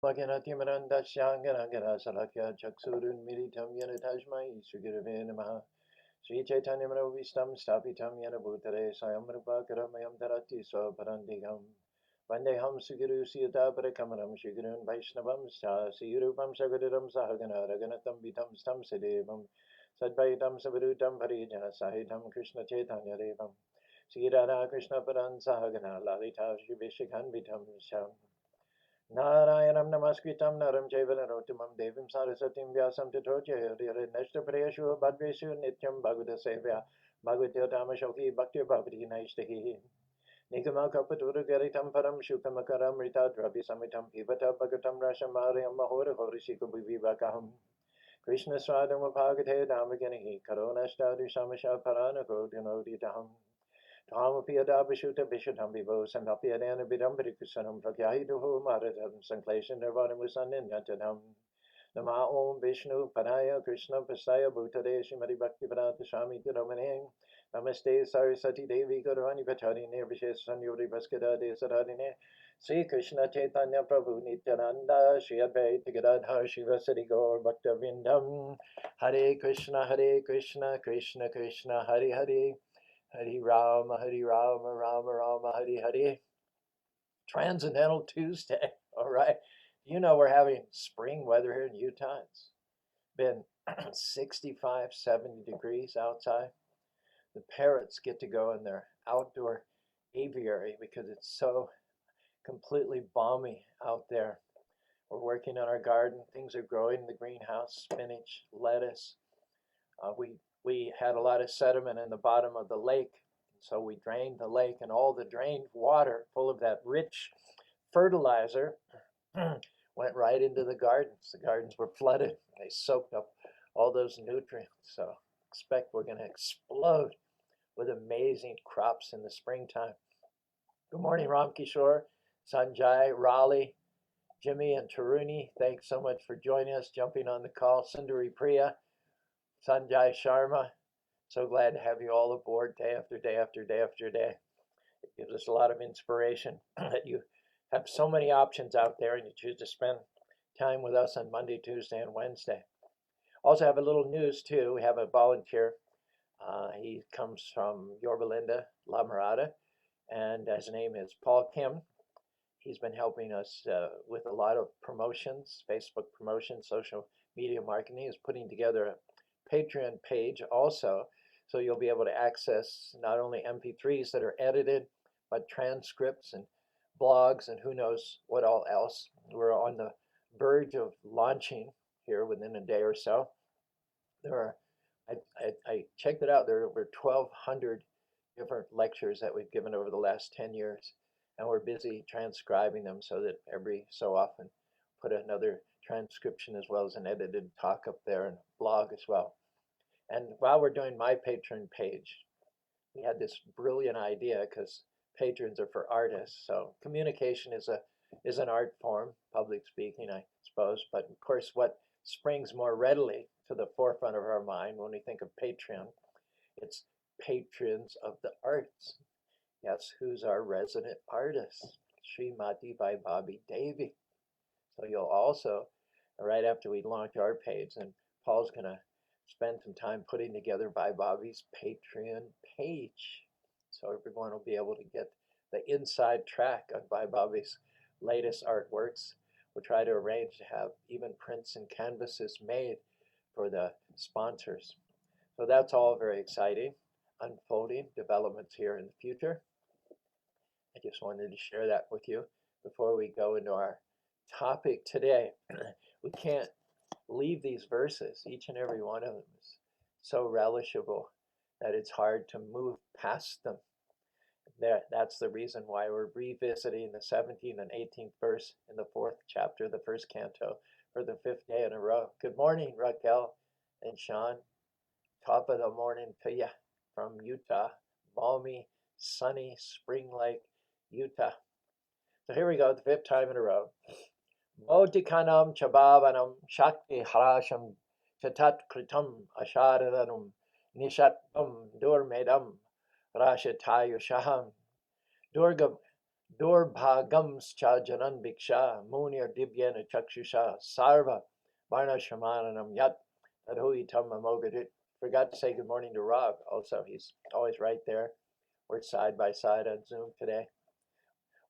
Vakinatimarandasyanganagara salakya chaksurun militam yena tajmai sugirave namaha. Sri Chaitanya Manovistam Stapitam Yena Bhutare Sayamrupa Karamayam Tarati Swaparandigam Vandeham Sugiru Siyata Parakamaram Shigurun Vaishnavam Sta Siyurupam Sagadaram Sahagana Raganatam Vitam Stam Sedevam Sadvaitam Savadutam Parijana Sahitam Krishna Chaitanya Devam Sri Radha Krishna Paran Sahagana Lalita Shivishikhan Vitam Sham Narayanam Namaskritam Naram Chaiva Narottamam Devim Sarasatim Vyasam Tato Jayadhira Nashtaprayashu Bhadvesu Nityam Bhagavata Sevya Bhagavatyotama Shoki Bhakti Bhavati Naishtahi Nikama Kapatura Garitam Param Shukamakaram Rita Drabi Samitam Pivata Bhagatam Rashamariyam Mahora Horishika Vivakaham Krishna Swadam Bhagate Damagani Karonashtadu Samasha Paranako Dinoditaham Tamapiyadabhishuta Vishuddham Vivo Samapiyadana Vidambarikushanam Prakyahiduhu Maradam Sankleshan Nirvanamusanninatadam Nama Om Vishnu Padaya Krishna Pasaya Bhutade Shrimati Bhaktivedanta Swami Tiramane Namaste Sarasati Devi Guruvani Pachari Nirvisheshan Yuri Vaskada Desaradine Sri Krishna Chaitanya Prabhu Nityananda Shri Advaita Gadadhar Shivasari Gaur Bhaktavindam Hare Krishna Krishna Krishna Hare Hare Hare Rama, Rama Rama, Hare Hare. Transcendental Tuesday. All right. You know we're having spring weather here in Utah. It's been 65, 70 degrees outside. The parrots get to go in their outdoor aviary because it's so completely balmy out there. We're working on our garden. Things are growing in the greenhouse, spinach, lettuce. We had a lot of sediment in the bottom of the lake, so we drained the lake, and all the drained water, full of that rich fertilizer, went right into the gardens. The gardens were flooded. They soaked up all those nutrients. So expect we're going to explode with amazing crops in the springtime. Good morning, Ram Kishore, Sanjay, Raleigh, Jimmy, and Taruni. Thanks so much for joining us, jumping on the call. Sundari Priya, Sanjay Sharma, so glad to have you all aboard day after day after day after day. It gives us a lot of inspiration that you have so many options out there and you choose to spend time with us on Monday, Tuesday, and Wednesday. Also have a little news too. We have a volunteer. He comes from Yorba Linda, La Mirada, and his name is Paul Kim. He's been helping us with a lot of promotions, Facebook promotions, social media marketing. He's putting together a Patreon page also, so you'll be able to access not only MP3s that are edited, but transcripts and blogs and who knows what all else. We're on the verge of launching here within a day or so. I checked it out, there are over 1,200 different lectures that we've given over the last 10 years, and we're busy transcribing them so that every so often put another transcription as well as an edited talk up there and blog as well. And while we're doing my Patreon page, we had this brilliant idea because patrons are for artists. So communication is an art form, public speaking, I suppose. But of course, what springs more readily to the forefront of our mind when we think of Patreon, it's patrons of the arts. Yes, who's our resident artist? Srimati by Bobby Davy. So you'll also, right after we launch our page, and Paul's going to spend some time putting together by Bobby's Patreon page. So everyone will be able to get the inside track on by Bobby's latest artworks. We'll try to arrange to have even prints and canvases made for the sponsors. So that's all very exciting, unfolding developments here in the future. I just wanted to share that with you before we go into our topic today. We can't leave these verses. Each and every one of them is so relishable that it's hard to move past them. That's the reason why we're revisiting the 17th and 18th verse in the 4th chapter, the 1st canto, for the 5th day in a row. Good morning, Raquel and Sean. Top of the morning to you from Utah. Balmy, sunny, spring-like Utah. So here we go, the 5th time in a row. Bodhikanam chabhavanam shakti harasham chatat kritam asharadanam nishatam durmedam rashatayushaham durga Durbhagamscha janan bhiksha munir divyena chakshusha sarva varna shamananam yat tadhuitam amogadit. Forgot to say good morning to Rob. Also, he's always right there. We're side by side on Zoom today.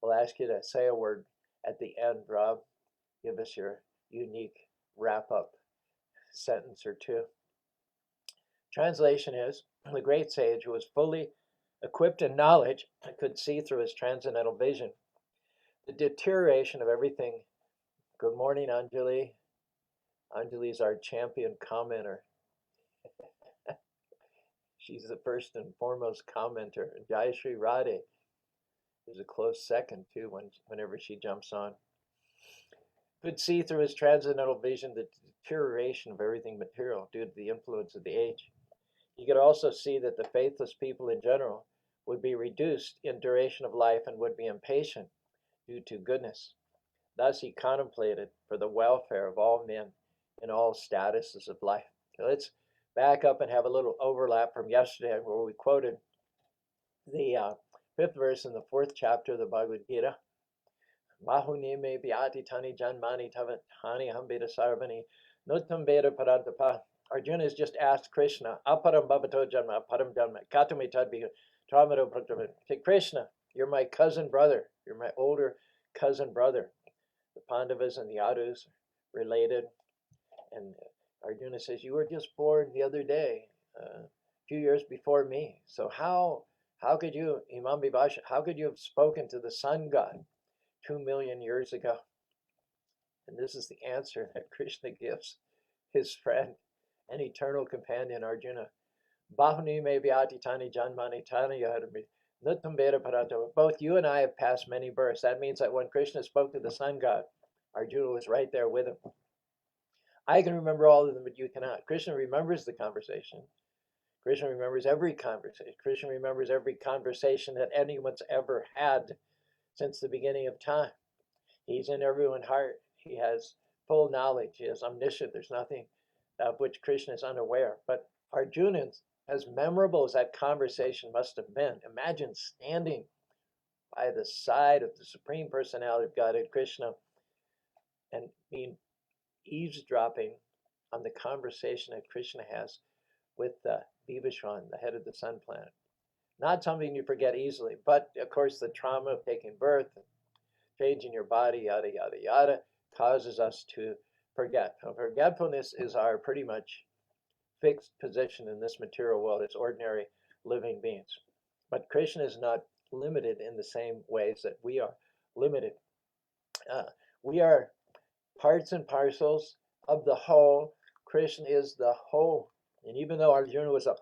We'll ask you to say a word at the end, Rob. Give us your unique wrap-up sentence or two. Translation is, the great sage who was fully equipped in knowledge could see through his transcendental vision the deterioration of everything. Good morning, Anjali. Anjali's our champion commenter. She's the first and foremost commenter. Jayashree Radhe is a close second, too, whenever she jumps on. Could see through his transcendental vision the deterioration of everything material due to the influence of the age. He could also see that the faithless people in general would be reduced in duration of life and would be impatient due to goodness. Thus he contemplated for the welfare of all men in all statuses of life. So let's back up and have a little overlap from yesterday where we quoted the 5th verse in the 4th chapter of the Bhagavad Gita. Mahuni me vyati tani janmani tavatani hambeta sarvani nutam beta parantapa. Arjuna has just asked Krishna, aparam bhavato janma, param janma, katami tadbi, tramado praktama. Say, Krishna, you're my cousin brother. You're my older cousin brother. The Pandavas and the Yadus related. And Arjuna says, you were just born the other day, a few years before me. So how could you, Imam Bibasha, how could you have spoken to the sun god 2 million years ago? And this is the answer that Krishna gives his friend and eternal companion Arjuna. Bahuni me vyati tani janmani tani yadami nutam beta parantava. Both you and I have passed many births. That means that when Krishna spoke to the sun god, Arjuna was right there with him. I can remember all of them, but you cannot. Krishna remembers the conversation. Krishna remembers every conversation. Krishna remembers every conversation that anyone's ever had since the beginning of time. He's in everyone's heart. He has full knowledge. He is omniscient. There's nothing of which Krishna is unaware. But Arjuna, as memorable as that conversation must have been, imagine standing by the side of the Supreme Personality of Godhead, Krishna, and being eavesdropping on the conversation that Krishna has with Vibhishwan, the head of the sun planet. Not something you forget easily, but of course the trauma of taking birth, changing your body, yada, yada, yada, causes us to forget. Now, forgetfulness is our pretty much fixed position in this material world as ordinary living beings. But Krishna is not limited in the same ways that we are limited. We are parts and parcels of the whole. Krishna is the whole. And even though Arjuna was a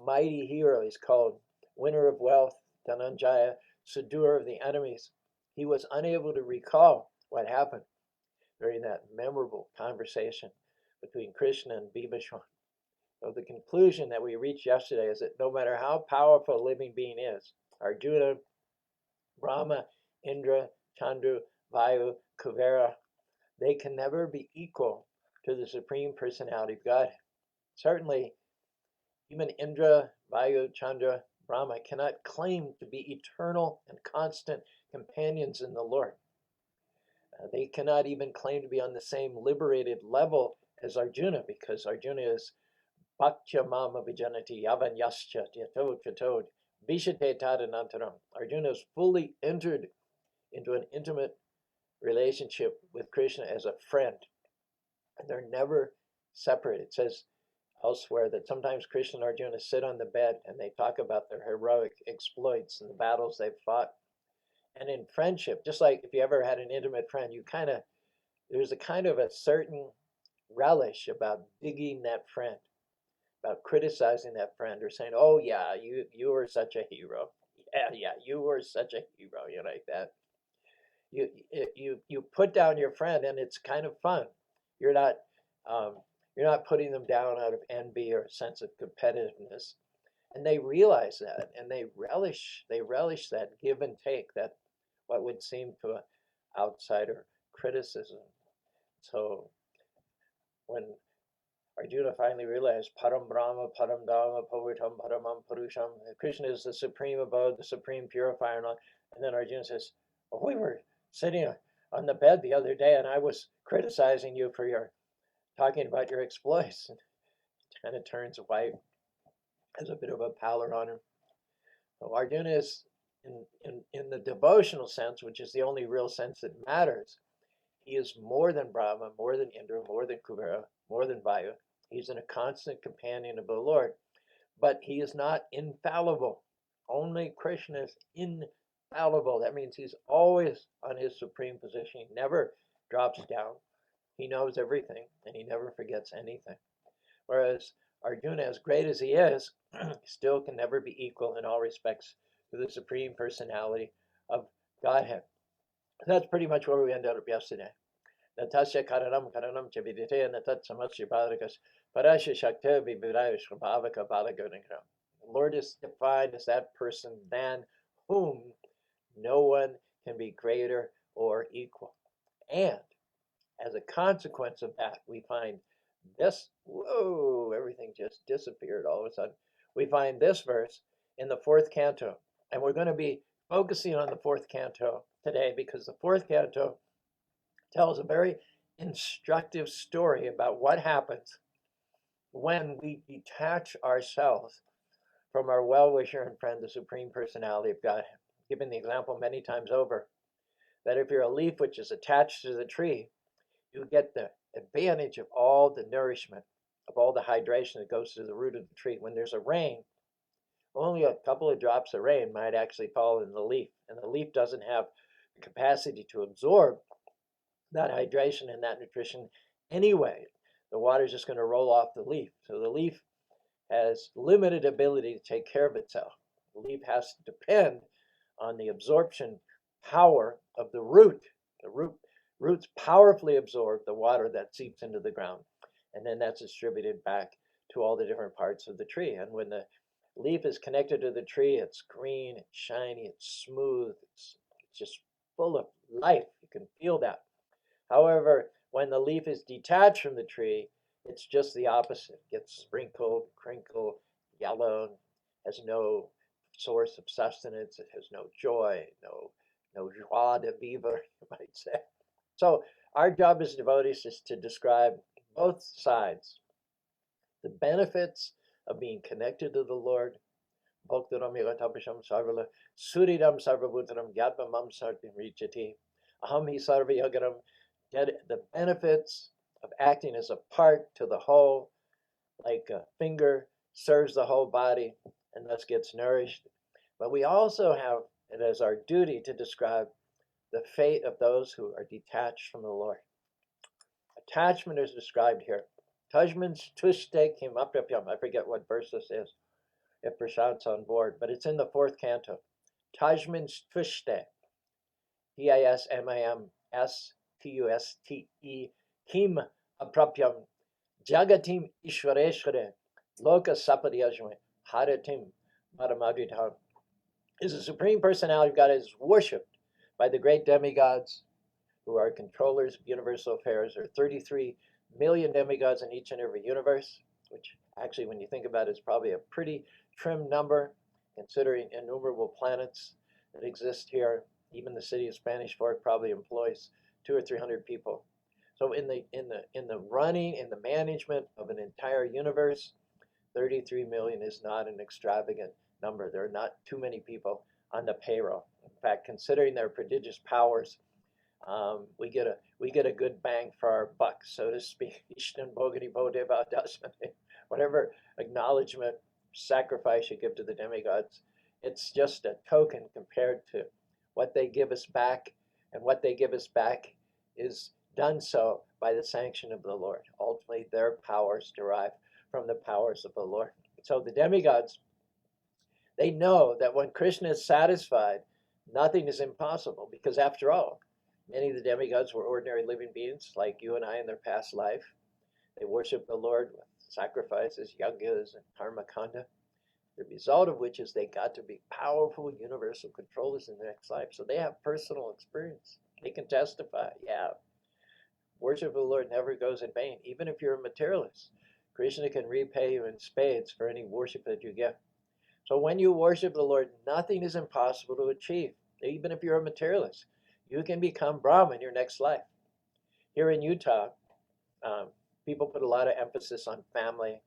mighty hero, he's called winner of wealth, Dhananjaya, subduer of the enemies, he was unable to recall what happened during that memorable conversation between Krishna and Vibhishwan. So the conclusion that we reached yesterday is that no matter how powerful a living being is, Arjuna, Brahma, Indra, Chandra, Vayu, Kuvera, they can never be equal to the Supreme Personality of God. Certainly, even Indra, Vayu, Chandra, Brahma cannot claim to be eternal and constant companions in the Lord. They cannot even claim to be on the same liberated level as Arjuna, because Arjuna is Bhaktya Mama Vijanati Yavanyascha Yatod Chatod Vishate Tadanantaram. Arjuna is fully entered into an intimate relationship with Krishna as a friend. And they're never separated. It says elsewhere that sometimes Krishna and Arjuna sit on the bed and they talk about their heroic exploits and the battles they've fought. And in friendship, just like if you ever had an intimate friend, there's a kind of a certain relish about digging that friend, about criticizing that friend, or saying, oh yeah, you were such a hero. Yeah, you were such a hero, like that. You put down your friend and it's kind of fun. You're not putting them down out of envy or a sense of competitiveness. And they realize that, and they relish that give and take, that what would seem to an outsider criticism. So when Arjuna finally realized Param Brahma, Param Dhamma, Pavitam, Paramam Purusham, Krishna is the supreme abode, the supreme purifier, and then Arjuna says, We were sitting on the bed the other day, and I was criticizing you for your talking about your exploits. And kind of turns white, has a bit of a pallor on her. So Arjuna is, in the devotional sense, which is the only real sense that matters, he is more than Brahma, more than Indra, more than Kubera, more than Vayu. He's a constant companion of the Lord, but he is not infallible. Only Krishna is infallible. That means he's always on his supreme position. He never drops down. He knows everything, and he never forgets anything. Whereas Arjuna, as great as he is, still can never be equal in all respects to the Supreme Personality of Godhead. That's pretty much where we ended up yesterday. Natasya karanam karanam chavidite natat samasya bhadakas parasya shakta viviraya shvabhavaka balagunakram. The Lord is defined as that person than whom no one can be greater or equal. And as a consequence of that, we find this, whoa, everything just disappeared all of a sudden. We find this verse in the 4th canto. And we're going to be focusing on the 4th canto today because the 4th canto tells a very instructive story about what happens when we detach ourselves from our well-wisher and friend, the Supreme Personality of God. I've given the example many times over that if you're a leaf which is attached to the tree, you get the advantage of all the nourishment, of all the hydration that goes to the root of the tree. When there's a rain, only a couple of drops of rain might actually fall in the leaf, and the leaf doesn't have the capacity to absorb that hydration and that nutrition anyway. The water is just going to roll off the leaf. So the leaf has limited ability to take care of itself. The leaf has to depend on the absorption power of the root. The roots powerfully absorb the water that seeps into the ground, and then that's distributed back to all the different parts of the tree. And when the leaf is connected to the tree, it's green, it's shiny, it's smooth, it's just full of life. You can feel that. However, when the leaf is detached from the tree, it's just the opposite. It gets sprinkled, crinkled, yellow, has no source of sustenance, it has no joy, no joie de vivre, you might say. So our job as devotees is to describe both sides. The benefits of being connected to the Lord, Bhaktaram yagatapasham sarvala, suridam sarvabhutaram gyatmamam sartim richati, aham hi sarva yagaram. The benefits of acting as a part to the whole, like a finger serves the whole body and thus gets nourished. But we also have it as our duty to describe the fate of those who are detached from the Lord. Attachment is described here. Tajman's tushte kim aprapyam. I forget what verse this is, if Prashant's on board, but it's in the 4th canto. Tajman's tushte, Tismimstuste, kim aprapyam, jagatim ishvareshvare, loka sapadyajme, haratim maramadritam. Is the Supreme Personality of God is worshipped by the great demigods who are controllers of universal affairs. There are 33 million demigods in each and every universe, which actually, when you think about it, is probably a pretty trim number, considering innumerable planets that exist here. Even the city of Spanish Fork probably employs 200 or 300 people. So in the running, in the management of an entire universe, 33 million is not an extravagant number. There are not too many people on the payroll. In fact, considering their prodigious powers, we get a good bang for our buck, so to speak. Whatever acknowledgement, sacrifice you give to the demigods, it's just a token compared to what they give us back, and what they give us back is done so by the sanction of the Lord. Ultimately, their powers derive from the powers of the Lord. So the demigods, they know that when Krishna is satisfied, nothing is impossible, because after all, many of the demigods were ordinary living beings like you and I in their past life. They worship the Lord with sacrifices, yagas, and karma kanda. The result of which is they got to be powerful universal controllers in the next life. So they have personal experience. They can testify, yeah, worship of the Lord never goes in vain. Even if you're a materialist, Krishna can repay you in spades for any worship that you give. So when you worship the Lord, nothing is impossible to achieve, even if you're a materialist. You can become Brahma in your next life. Here in Utah, people put a lot of emphasis on family,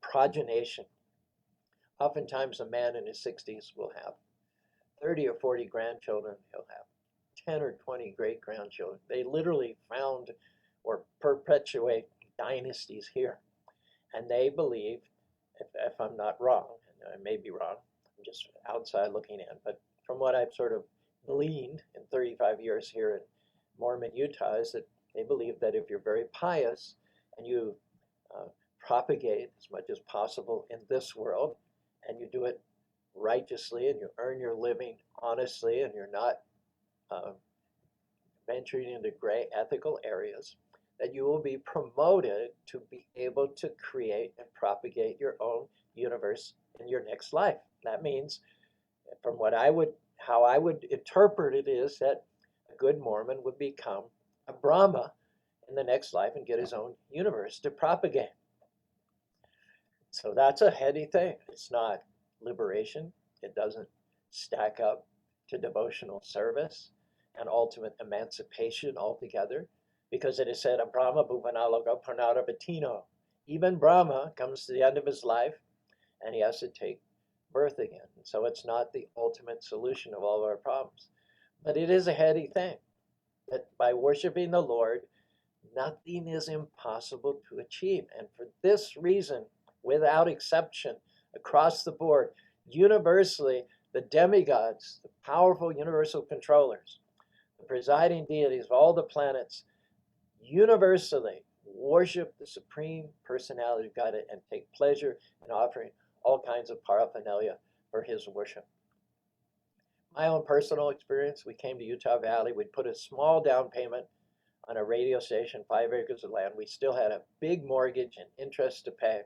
progenation. Oftentimes, a man in his 60s will have 30 or 40 grandchildren. He'll have 10 or 20 great-grandchildren. They literally found or perpetuate dynasties here. And they believe, if I'm not wrong, and I may be wrong, I'm just outside looking in, but from what I've sort of gleaned in 35 years here in Mormon Utah, is that they believe that if you're very pious and you propagate as much as possible in this world, and you do it righteously, and you earn your living honestly, and you're not venturing into gray ethical areas, that you will be promoted to be able to create and propagate your own universe in your next life. That means, from how I would interpret it, is that a good Mormon would become a Brahma in the next life and get his own universe to propagate. So that's a heady thing. It's not liberation. It doesn't stack up to devotional service and ultimate emancipation altogether, because it is said, a Brahma bhuvanaloka pranaravatino. Even Brahma comes to the end of his life and he has to take birth again. So it's not the ultimate solution of all of our problems. But it is a heady thing that by worshiping the Lord, nothing is impossible to achieve. And for this reason, without exception, across the board, universally, the demigods, the powerful universal controllers, the presiding deities of all the planets, universally worship the Supreme Personality of God and take pleasure in offering all kinds of paraphernalia for his worship. My own personal experience, we came to Utah Valley. We'd put a small down payment on a radio station, 5 acres of land. We still had a big mortgage and interest to pay.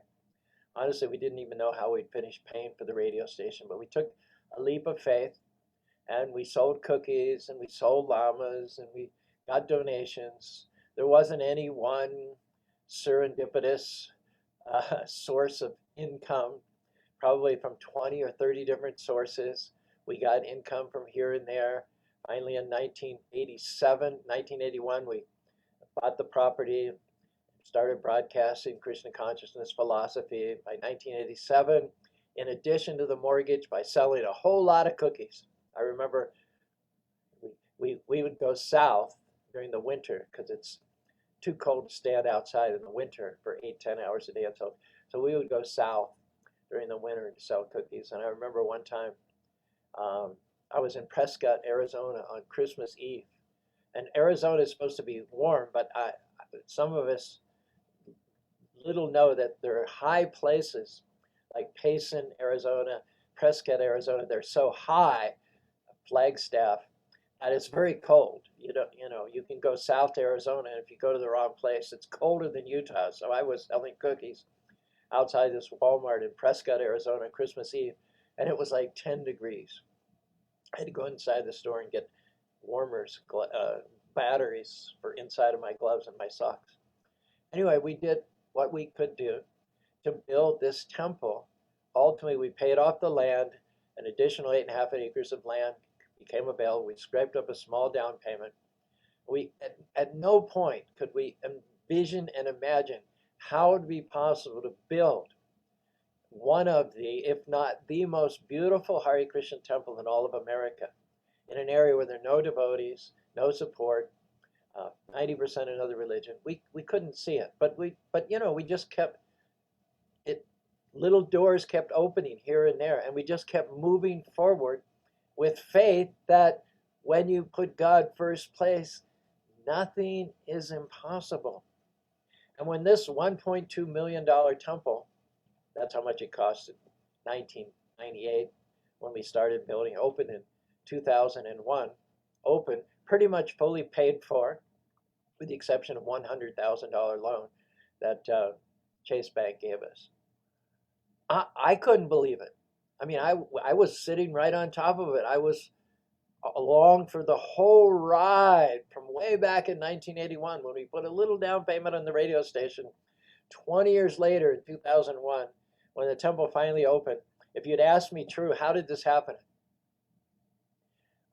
Honestly, we didn't even know how we'd finish paying for the radio station, but we took a leap of faith, and we sold cookies, and we sold llamas, and we got donations. There wasn't any one serendipitous source of income, probably from 20 or 30 different sources. We got income from here and there. Finally, in 1981, we bought the property, started broadcasting Krishna consciousness philosophy. By 1987, in addition to the mortgage, by selling a whole lot of cookies. I remember we would go south during the winter because it's too cold to stand outside in the winter for 8-10 hours a day. So we would go south during the winter to sell cookies. And I remember one time I was in Prescott, Arizona on Christmas Eve. And Arizona is supposed to be warm, but some of us little know that there are high places like Payson, Arizona, Prescott, Arizona. They're so high, Flagstaff, and it's very cold. You can go south to Arizona, and if you go to the wrong place, it's colder than Utah. So I was selling cookies outside this Walmart in Prescott, Arizona, Christmas Eve, and it was like 10 degrees. I had to go inside the store and get warmers, batteries for inside of my gloves and my socks. Anyway, we did what we could do to build this temple. Ultimately, we paid off the land. An additional 8.5 acres of land became available. We scraped up a small down payment. At no point could we envision and imagine how it would be possible to build one of the, if not the most beautiful Hare Krishna temple in all of America, in an area where there are no devotees, no support, 90% another religion. We couldn't see it, but we just kept it. Little doors kept opening here and there, and we just kept moving forward with faith that when you put God first place, nothing is impossible. And when this $1.2 million temple, that's how much it cost in 1998 when we started building, opened in 2001, opened, pretty much fully paid for, with the exception of $100,000 loan that Chase Bank gave us. I couldn't believe it. I mean, I was sitting right on top of it. I was along for the whole ride from way back in 1981 when we put a little down payment on the radio station. 20 years later, in 2001, when the temple finally opened, if you'd asked me, True, how did this happen?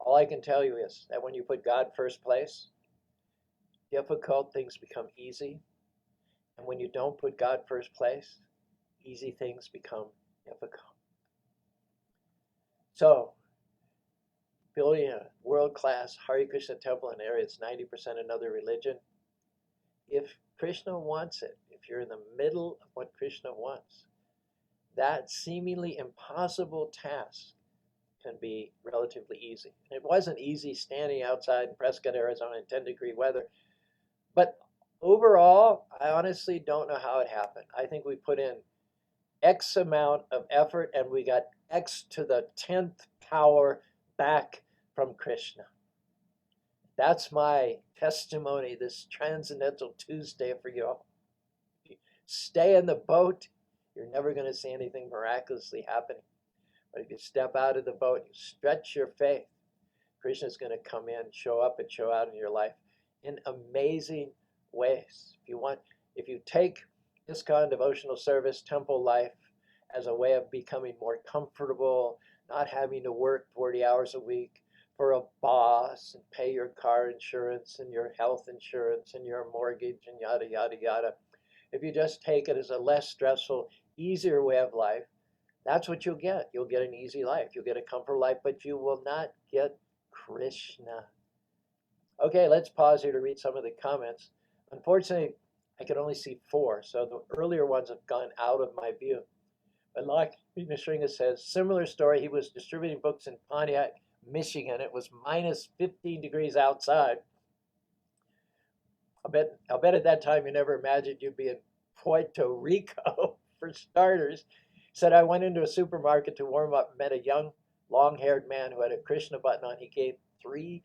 All I can tell you is that when you put God first place, difficult things become easy. And when you don't put God first place, easy things become difficult. So, building a world-class Hare Krishna temple in an area that's 90% another religion, if Krishna wants it, if you're in the middle of what Krishna wants, that seemingly impossible task can be relatively easy. It wasn't easy standing outside in Prescott, Arizona in 10-degree weather, but overall, I honestly don't know how it happened. I think we put in X amount of effort and we got X to the 10th power back from Krishna. That's my testimony this Transcendental Tuesday for you all. If you stay in the boat, you're never going to see anything miraculously happening. But if you step out of the boat, you stretch your faith, Krishna's going to come in, show up, and show out in your life in amazing ways. If you take iskcon devotional service, temple life, as a way of becoming more comfortable, not having to work 40 hours a week for a boss and pay your car insurance and your health insurance and your mortgage and yada, yada, yada. If you just take it as a less stressful, easier way of life, that's what you'll get. You'll get an easy life. You'll get a comfort life, but you will not get Krishna. Okay, let's pause here to read some of the comments. Unfortunately, I could only see 4, so the earlier ones have gone out of my view. But like Nishringa says, similar story. He was distributing books in Pontiac, Michigan. It was minus 15 degrees outside. I'll bet at that time you never imagined you'd be in Puerto Rico, for starters. He said, I went into a supermarket to warm up and met a young, long-haired man who had a Krishna button on. He gave $3,000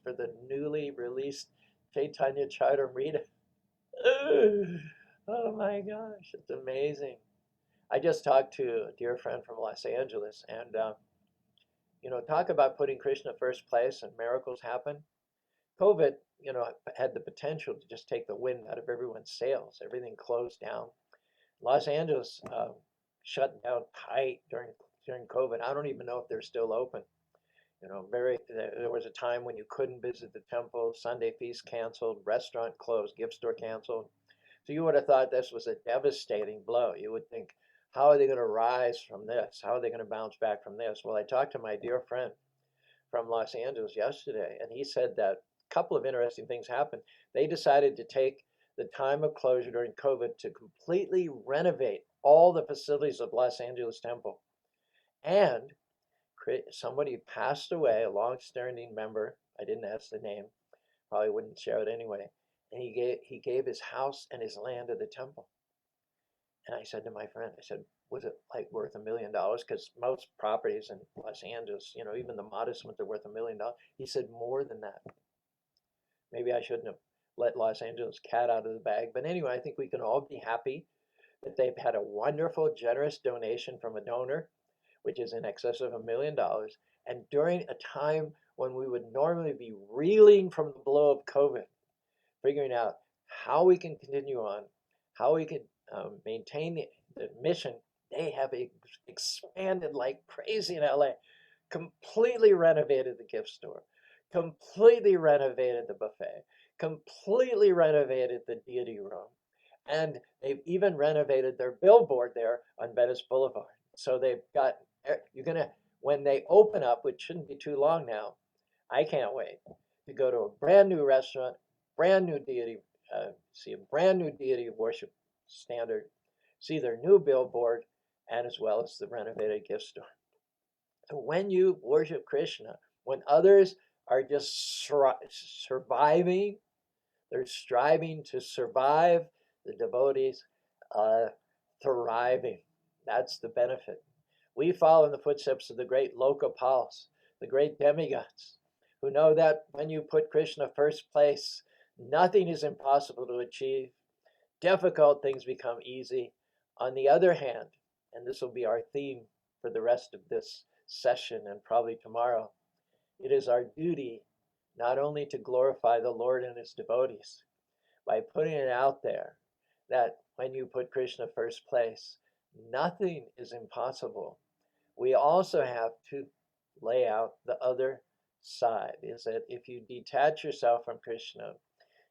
for the newly released Chaitanya Charitamrita. Oh my gosh, it's amazing. I just talked to a dear friend from Los Angeles, and talk about putting Krishna first place and miracles happen. COVID, had the potential to just take the wind out of everyone's sails. Everything closed down. Los Angeles shut down tight during COVID. I don't even know if they're still open. There was a time when you couldn't visit the temple. Sunday feast canceled, restaurant closed, gift store canceled. So you would have thought this was a devastating blow. You would think, how are they going to rise from this? How are they going to bounce back from this? Well, I talked to my dear friend from Los Angeles yesterday, and he said that a couple of interesting things happened. They decided to take the time of closure during COVID to completely renovate all the facilities of Los Angeles Temple. And somebody passed away, a long-standing member. I didn't ask the name, probably wouldn't share it anyway. And he gave his house and his land to the temple. And I said to my friend, was it like worth $1 million? Because most properties in Los Angeles, even the modest ones are worth $1 million. He said more than that. Maybe I shouldn't have let Los Angeles cat out of the bag. But anyway, I think we can all be happy that they've had a wonderful, generous donation from a donor, which is in excess of $1 million. And during a time when we would normally be reeling from the blow of COVID, figuring out how we can continue on, how we can maintain the mission. They have expanded like crazy in LA, completely renovated the gift store, completely renovated the buffet, completely renovated the deity room, and they've even renovated their billboard there on Venice Boulevard. So they've got, when they open up, which shouldn't be too long now, I can't wait to go to a brand new restaurant, brand new deity, see a brand new deity worship standard, see their new billboard, and as well as the renovated gift store. So when you worship Krishna, when others are just surviving, they're striving to survive, the devotees are thriving. That's the benefit. We follow in the footsteps of the great Lokapals, the great demigods, who know that when you put Krishna first place, nothing is impossible to achieve. Difficult things become easy. On the other hand, and this will be our theme for the rest of this session and probably tomorrow, it is our duty not only to glorify the Lord and his devotees by putting it out there that when you put Krishna first place, nothing is impossible. We also have to lay out the other side, is that if you detach yourself from Krishna,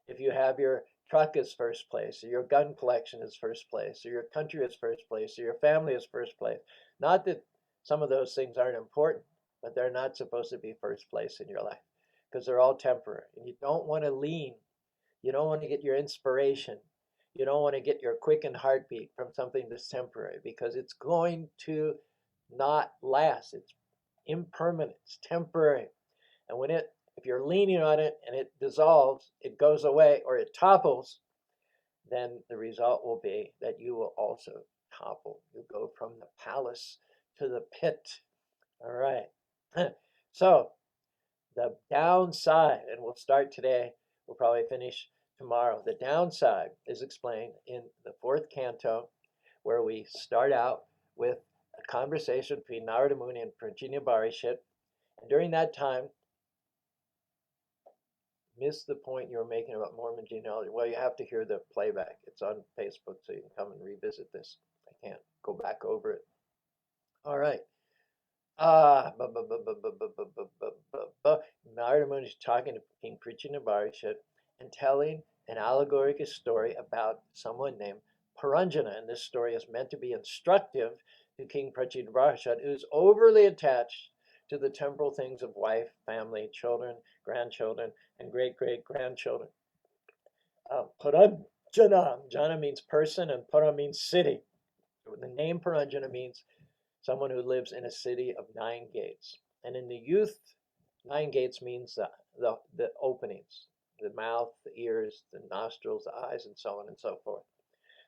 if you have your truck as first place, or your gun collection as first place, or your country as first place, or your family as first place, not that some of those things aren't important, but they're not supposed to be first place in your life because they're all temporary. And you don't want to lean, you don't want to get your inspiration, you don't want to get your quickened heartbeat from something that's temporary because it's going to not last. It's impermanent, it's temporary. And if you're leaning on it and it dissolves, it goes away, or it topples, then the result will be that you will also topple. You go from the palace to the pit. All right. So the downside, and we'll start today, we'll probably finish tomorrow. The downside is explained in the 4th canto, where we start out with a conversation between Narada Muni and Prajnaparishit. And during that time, missed the point you were making about Mormon genealogy. Well, you have to hear the playback. It's on Facebook, so you can come and revisit this. I can't go back over it. All right. Narada Muni is talking to King Prajnaparishit and telling an allegorical story about someone named Paranjana. And this story is meant to be instructive to King Prajnaparishit, who's overly attached to the temporal things of wife, family, children, grandchildren, and great-great-grandchildren. Paranjana, jana means person, and para means city. The name Paranjana means someone who lives in a city of 9 gates. And in the youth, 9 gates means the openings, the mouth, the ears, the nostrils, the eyes, and so on and so forth.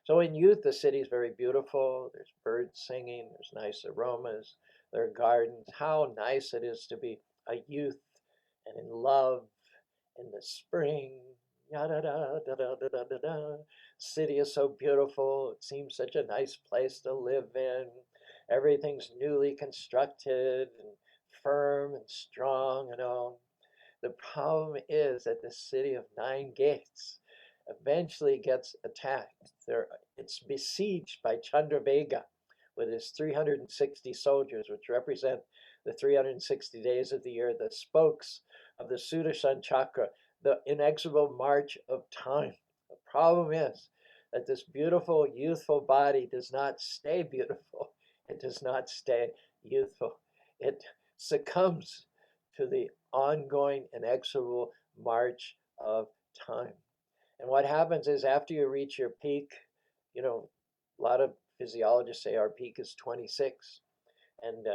So in youth, the city is very beautiful. There's birds singing, there's nice aromas, there are gardens. How nice it is to be a youth and in love in the spring. City is so beautiful. It seems such a nice place to live in. Everything's newly constructed and firm and strong and all. The problem is that the city of 9 gates eventually gets attacked. It's besieged by Chandrabhega with his 360 soldiers, which represent the 360 days of the year, the spokes of the Sudarshan Chakra, the inexorable march of time. The problem is that this beautiful, youthful body does not stay beautiful. It does not stay youthful. It succumbs to the ongoing, inexorable march of time. And what happens is after you reach your peak, a lot of physiologists say our peak is 26. And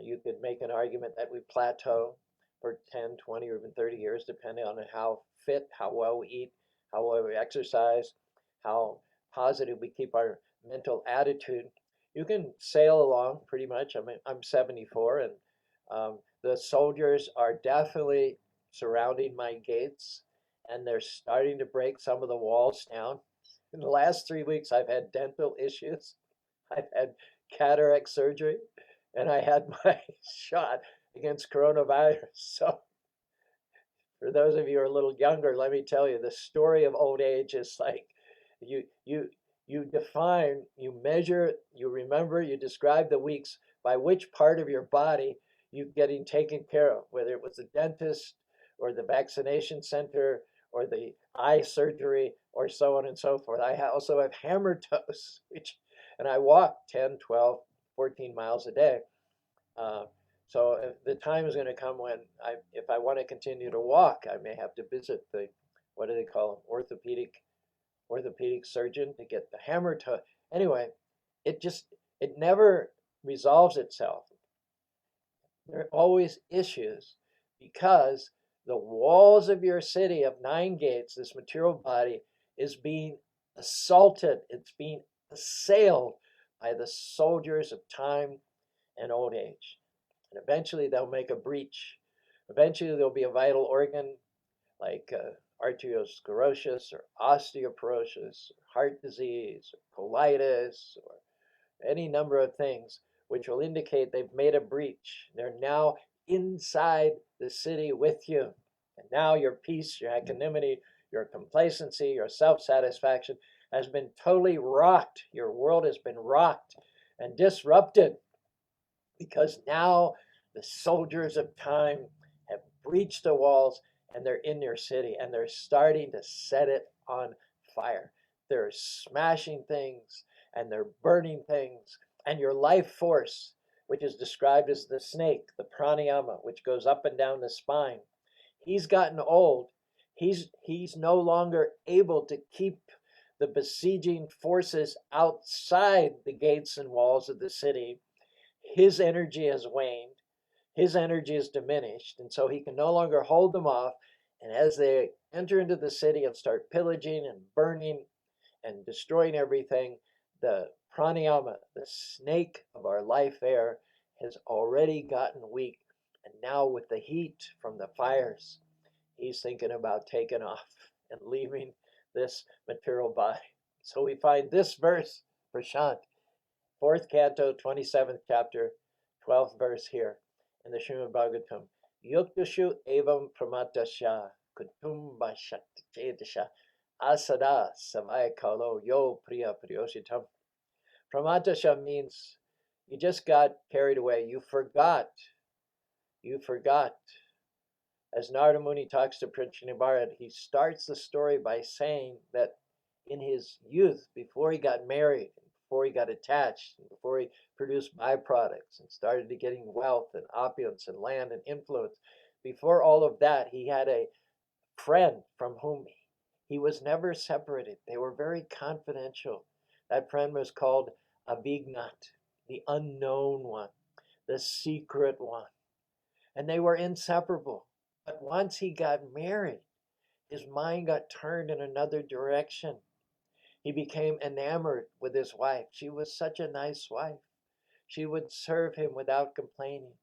you could make an argument that we plateau for 10, 20, or even 30 years, depending on how fit, how well we eat, how well we exercise, how positive we keep our mental attitude. You can sail along pretty much. I mean, I'm 74, and the soldiers are definitely surrounding my gates, and they're starting to break some of the walls down. In the last 3 weeks, I've had dental issues. I've had cataract surgery, and I had my shot against coronavirus. So for those of you who are a little younger, let me tell you, the story of old age is like you define, you measure, you remember, you describe the weeks by which part of your body you're getting taken care of, whether it was the dentist or the vaccination center or the eye surgery or so on and so forth. I also have hammer toes, and I walk 10, 12, 14 miles a day. So the time is going to come when if I want to continue to walk, I may have to visit the, what do they call them, orthopedic surgeon to get the hammer toe. Anyway, it never resolves itself. There are always issues because the walls of your city of 9 gates, this material body, is being assaulted. It's being assailed by the soldiers of time and old age. And eventually they'll make a breach. Eventually there'll be a vital organ like arteriosclerosis or osteoporosis, or heart disease, or colitis, or any number of things which will indicate they've made a breach. They're now inside the city with you. And now your peace, your equanimity, your complacency, your self-satisfaction has been totally rocked. Your world has been rocked and disrupted because now The soldiers of time have breached the walls and they're in your city and they're starting to set it on fire. They're smashing things and they're burning things. And your life force, which is described as the snake, the pranayama, which goes up and down the spine, he's gotten old. He's no longer able to keep the besieging forces outside the gates and walls of the city. His energy has waned. His energy is diminished, and so he can no longer hold them off. And as they enter into the city and start pillaging and burning and destroying everything, the pranayama, the snake of our life air, has already gotten weak. And now with the heat from the fires, he's thinking about taking off and leaving this material body. So we find this verse, Prashant, 4th canto, 27th chapter, 12th verse here in the Srimad Bhagavatam. Yuktashu evam pramatasya kutumba shaktichedasha asada samaya kalo yo priya priyoshitam. Pramatasya means you just got carried away. You forgot. You forgot. As Narada Muni talks to Prince Nibarad, he starts the story by saying that in his youth, before he got married, before he got attached, before he produced byproducts and started to getting wealth and opulence and land and influence, before all of that, he had a friend from whom he was never separated. They were very confidential. That friend was called Abhignat, the unknown one, the secret one. And they were inseparable. But once he got married, his mind got turned in another direction. He became enamored with his wife. She was such a nice wife. She would serve him without complaining.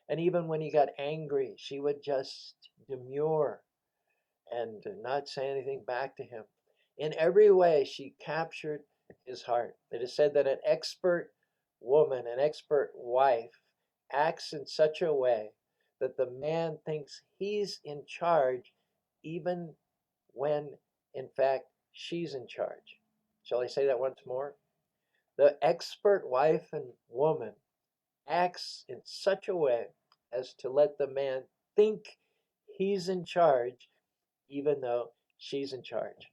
And even when he got angry, she would just demur and not say anything back to him. In every way, she captured his heart. It is said that an expert woman, an expert wife, acts in such a way that the man thinks he's in charge, even when, in fact, she's in charge. Shall I say that once more? The expert wife and woman acts in such a way as to let the man think he's in charge, even though she's in charge.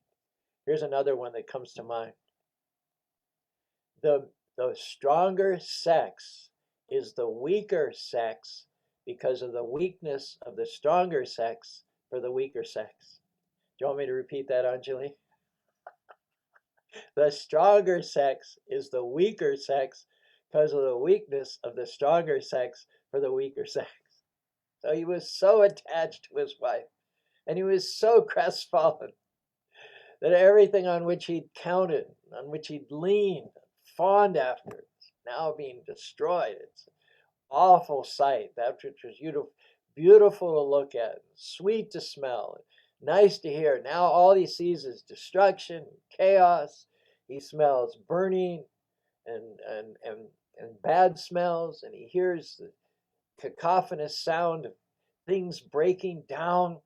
Here's another one that comes to mind. The stronger sex is the weaker sex because of the weakness of the stronger sex for the weaker sex. Do you want me to repeat that, Anjali? The stronger sex is the weaker sex because of the weakness of the stronger sex for the weaker sex. So he was so attached to his wife, and he was so crestfallen that everything on which he'd counted, on which he'd leaned, fawned after, is now being destroyed. It's an awful sight. That which was beautiful to look at, sweet to smell, nice to hear. Now all he sees is destruction, chaos. He smells burning and bad smells, and he hears the cacophonous sound of things breaking down.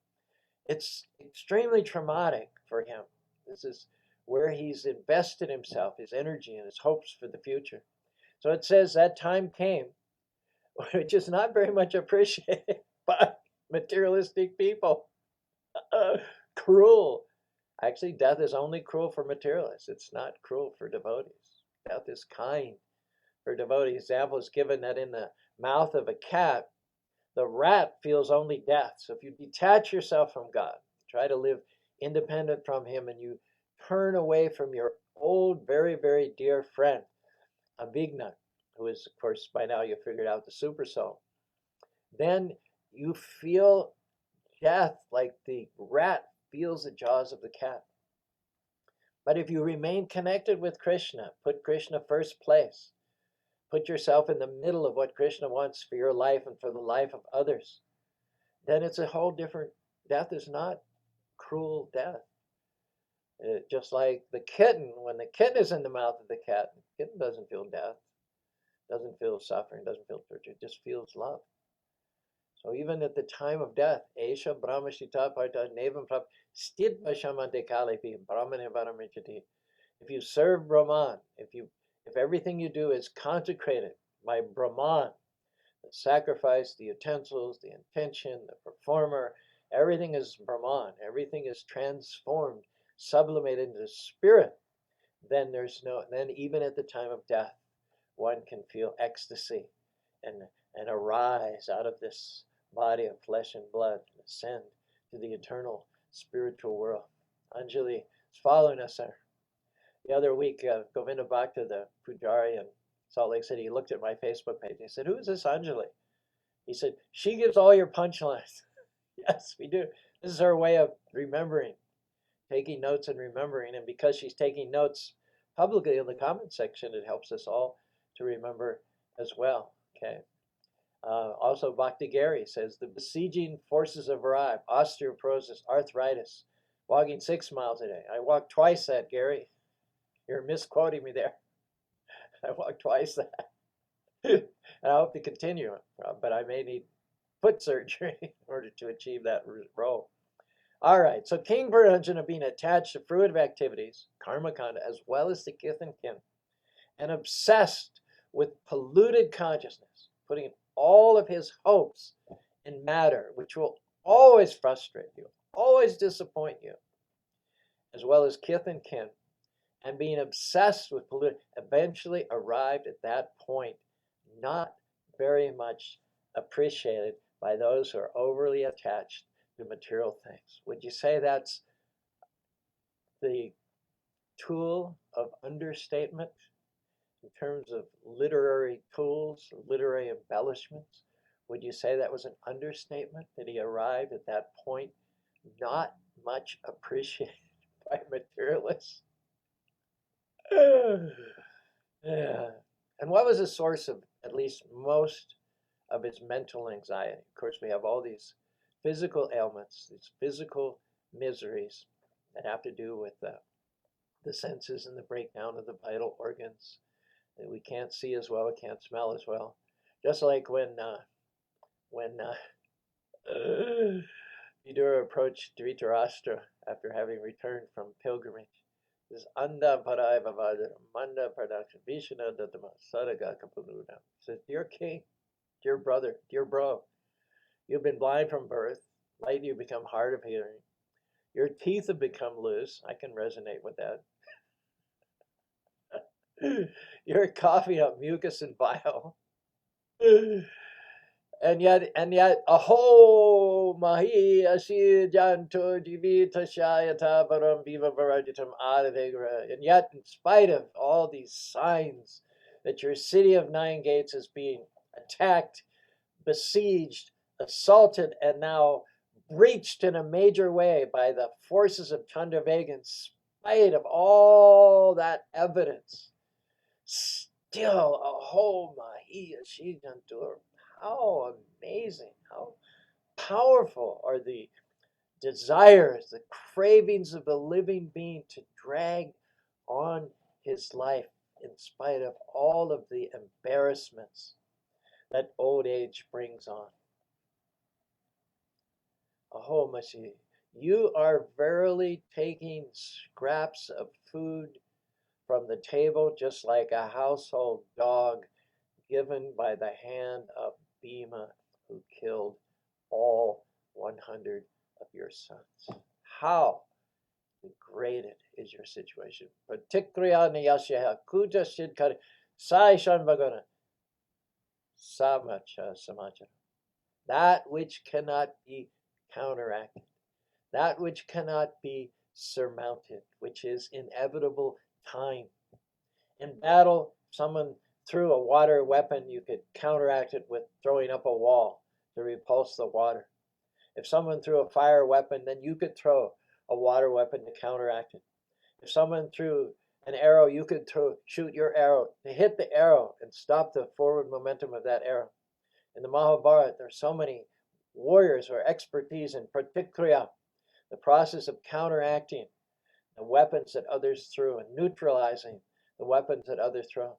It's extremely traumatic for him. This is where he's invested himself, his energy and his hopes for the future. So it says that time came, which is not very much appreciated by materialistic people. Cruel. Actually, death is only cruel for materialists. It's not cruel for devotees. Death is kind for devotees. Example is given that in the mouth of a cat, the rat feels only death. So if you detach yourself from God, try to live independent from him, and you turn away from your old, very, very dear friend, Abhignat, who is, of course, by now you figured out the Supersoul, then you feel death like the rat feels the jaws of the cat. But if you remain connected with Krishna, put Krishna first place, put yourself in the middle of what Krishna wants for your life and for the life of others, then it's a whole different, death is not cruel death. Just like the kitten, when the kitten is in the mouth of the cat, the kitten doesn't feel death, doesn't feel suffering, doesn't feel torture, it just feels love. So even at the time of death, Esha Brahmashita Parta Nevam Prap Stit Vashamante Kalipi Brahmane Paramechati. If you serve Brahman, if everything you do is consecrated by Brahman, The sacrifice, the utensils, the intention, the performer, everything is Brahman, everything is transformed, sublimated into spirit. Then then even at the time of death, one can feel ecstasy and, and arise out of this body of flesh and blood and ascend to the eternal spiritual world. Anjali is following us there. The other week, Govinda Bhakta, the Pujari in Salt Lake City, he looked at my Facebook page. He said, "Who is this Anjali?" He said, "She gives all your punchlines." Yes, we do. This is her way of remembering, taking notes and remembering. And because she's taking notes publicly in the comment section, it helps us all to remember as well. Okay. Also, Bhakti Gary says, the besieging forces have arrived. Osteoporosis, arthritis, walking 6 miles a day. I walk twice that, Gary. You're misquoting me there. I walk twice that. And I hope to continue, but I may need foot surgery in order to achieve that role. All right, so King Purajana being attached to fruitive activities, karma kanda, as well as the kith and kin, and obsessed with polluted consciousness, putting all of his hopes in matter, which will always frustrate you, always disappoint you, as well as kith and kin, and being obsessed with polluted, eventually arrived at that point, not very much appreciated by those who are overly attached to material things. Would you say that's the tool of understatement in terms of literary tools, literary embellishments? Would you say that was an understatement, that he arrived at that point not much appreciated by materialists? Yeah. And what was the source of at least most of his mental anxiety? Of course, we have all these physical ailments, these physical miseries that have to do with the senses and the breakdown of the vital organs. That we can't see as well, we can't smell as well. Just like when Vidura approached Dhritarashtra after having returned from pilgrimage. This Anda Parai Bhavadara, Manda Production, Vishana Dattama, Sadaga Kapununa. Says, dear king, dear brother, dear bro, you've been blind from birth, late you become hard of hearing. Your teeth have become loose. I can resonate with that. You're coughing up mucus and bile. And yet, aho mahi asi janto jivita shayata param viva varajitam adavegra. And yet, in spite of all these signs that your city of 9 gates is being attacked, besieged, assaulted, and now breached in a major way by the forces of Chandravega, in spite of all that evidence, still, aho mahi asi janto. How amazing, how powerful are the desires, the cravings of the living being to drag on his life in spite of all of the embarrassments that old age brings on. Aho Mashi, you are verily taking scraps of food from the table just like a household dog given by the hand of Bhima, who killed all 100 of your sons. How degraded is your situation? Pratikriya niyasya kuja shidkari sai shanvagana samacha samachara. That which cannot be counteracted, that which cannot be surmounted, which is inevitable time. In battle, someone threw a water weapon, you could counteract it with throwing up a wall to repulse the water. If someone threw a fire weapon, then you could throw a water weapon to counteract it. If someone threw an arrow, you could shoot your arrow to hit the arrow and stop the forward momentum of that arrow. In the Mahabharata, there are so many warriors who are expertise in pratikriya, the process of counteracting the weapons that others threw and neutralizing the weapons that others throw.